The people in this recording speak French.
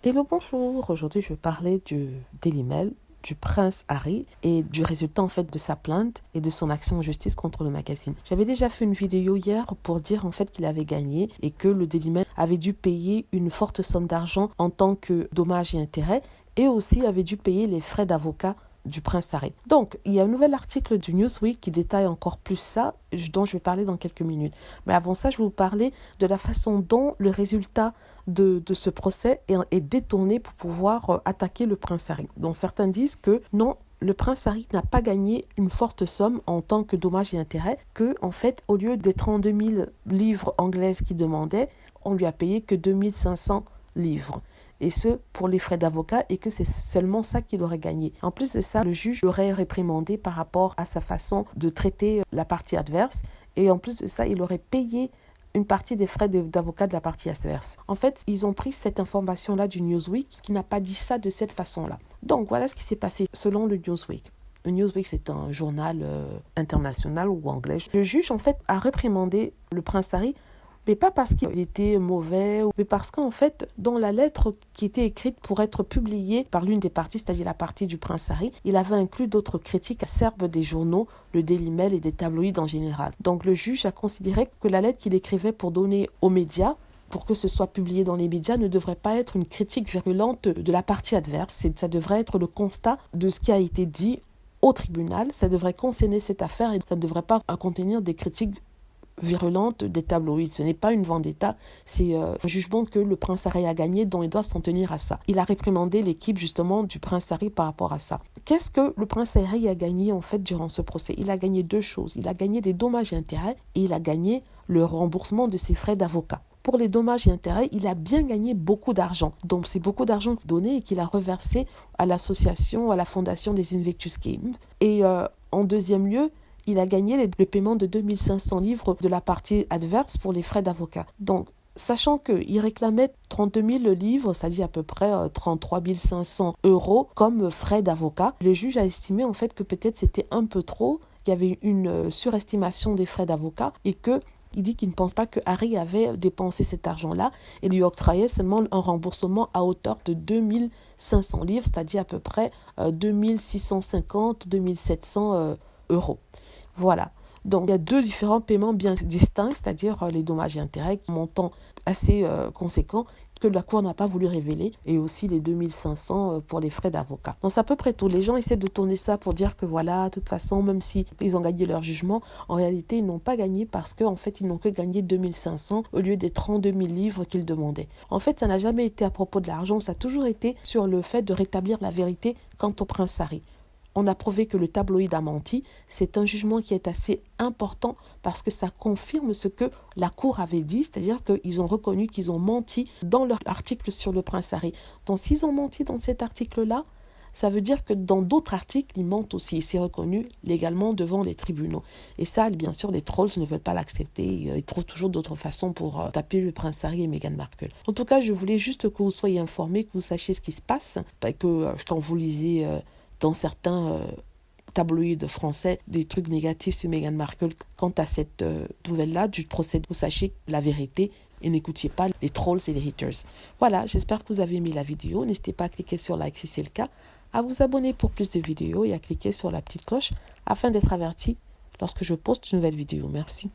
Hello, bonjour. Aujourd'hui, je vais parler du Daily Mail, du prince Harry et du résultat en fait de sa plainte et de son action en justice contre le magazine. J'avais déjà fait une vidéo hier pour dire en fait qu'il avait gagné et que le Daily Mail avait dû payer une forte somme d'argent en tant que dommages et intérêts et aussi avait dû payer les frais d'avocat du prince Harry. Donc, il y a un nouvel article du Newsweek qui détaille encore plus ça, dont je vais parler dans quelques minutes. Mais avant ça, je vais vous parler de la façon dont le résultat de ce procès est détourné pour pouvoir attaquer le prince Harry. Donc, certains disent que non, le prince Harry n'a pas gagné une forte somme en tant que dommages et intérêts, que en fait, au lieu des 32 000 livres anglaises qu'il demandait, on lui a payé que 2 500 livres, et ce pour les frais d'avocat, et que c'est seulement ça qu'il aurait gagné. En plus de ça, le juge l'aurait réprimandé par rapport à sa façon de traiter la partie adverse, et en plus de ça, il aurait payé une partie des frais d'avocat de la partie adverse. En fait, ils ont pris cette information-là du Newsweek qui n'a pas dit ça de cette façon-là. Donc, voilà ce qui s'est passé selon le Newsweek. Le Newsweek, c'est un journal international ou anglais. Le juge, en fait, a réprimandé le prince Harry, mais pas parce qu'il était mauvais, mais parce qu'en fait, dans la lettre qui était écrite pour être publiée par l'une des parties, c'est-à-dire la partie du prince Harry, il avait inclus d'autres critiques acerbes des journaux, le Daily Mail et des tabloïds en général. Donc le juge a considéré que la lettre qu'il écrivait pour donner aux médias, pour que ce soit publié dans les médias, ne devrait pas être une critique virulente de la partie adverse. Ça devrait être le constat de ce qui a été dit au tribunal. Ça devrait concerner cette affaire et ça ne devrait pas contenir des critiques virulente des tabloïds. Ce n'est pas une vendetta, c'est un jugement que le prince Harry a gagné, dont il doit s'en tenir à ça. Il a réprimandé l'équipe justement du prince Harry par rapport à ça. Qu'est-ce que le prince Harry a gagné en fait durant ce procès? Il a gagné deux choses. Il a gagné des dommages et intérêts et il a gagné le remboursement de ses frais d'avocat. Pour les dommages et intérêts, il a bien gagné beaucoup d'argent. Donc c'est beaucoup d'argent donné et qu'il a reversé à l'association, à la fondation des Invictus Games. Et en deuxième lieu, il a gagné le paiement de 2500 livres de la partie adverse pour les frais d'avocat. Donc, sachant qu'il réclamait 32 000 livres, c'est-à-dire à peu près 33 500 euros comme frais d'avocat, le juge a estimé en fait que peut-être c'était un peu trop, qu'il y avait une surestimation des frais d'avocat et que il dit qu'il ne pense pas que Harry avait dépensé cet argent-là et lui octroyait seulement un remboursement à hauteur de 2500 livres, c'est-à-dire à peu près 2650, 2700 euros. Voilà. Donc, il y a deux différents paiements bien distincts, c'est-à-dire les dommages et intérêts, montant assez conséquent que la Cour n'a pas voulu révéler, et aussi les 2500 pour les frais d'avocat. Donc, c'est à peu près tout. Les gens essaient de tourner ça pour dire que voilà, de toute façon, même si ils ont gagné leur jugement, en réalité, ils n'ont pas gagné parce qu'en fait, ils n'ont que gagné 2500 au lieu des 32 000 livres qu'ils demandaient. En fait, ça n'a jamais été à propos de l'argent, ça a toujours été sur le fait de rétablir la vérité quant au prince Harry. On a prouvé que le tabloïd a menti. C'est un jugement qui est assez important parce que ça confirme ce que la Cour avait dit, c'est-à-dire qu'ils ont reconnu qu'ils ont menti dans leur article sur le prince Harry. Donc s'ils ont menti dans cet article-là, ça veut dire que dans d'autres articles, ils mentent aussi. C'est reconnu légalement devant les tribunaux. Et ça, bien sûr, les trolls ne veulent pas l'accepter. Ils trouvent toujours d'autres façons pour taper le prince Harry et Meghan Markle. En tout cas, je voulais juste que vous soyez informés, que vous sachiez ce qui se passe, que quand vous lisez dans certains tabloïds français des trucs négatifs sur Meghan Markle quant à cette nouvelle-là du procès. Vous sachez la vérité et n'écoutiez pas les trolls et les haters. Voilà, j'espère que vous avez aimé la vidéo. N'hésitez pas à cliquer sur like si c'est le cas, à vous abonner pour plus de vidéos et à cliquer sur la petite cloche afin d'être averti lorsque je poste une nouvelle vidéo. Merci.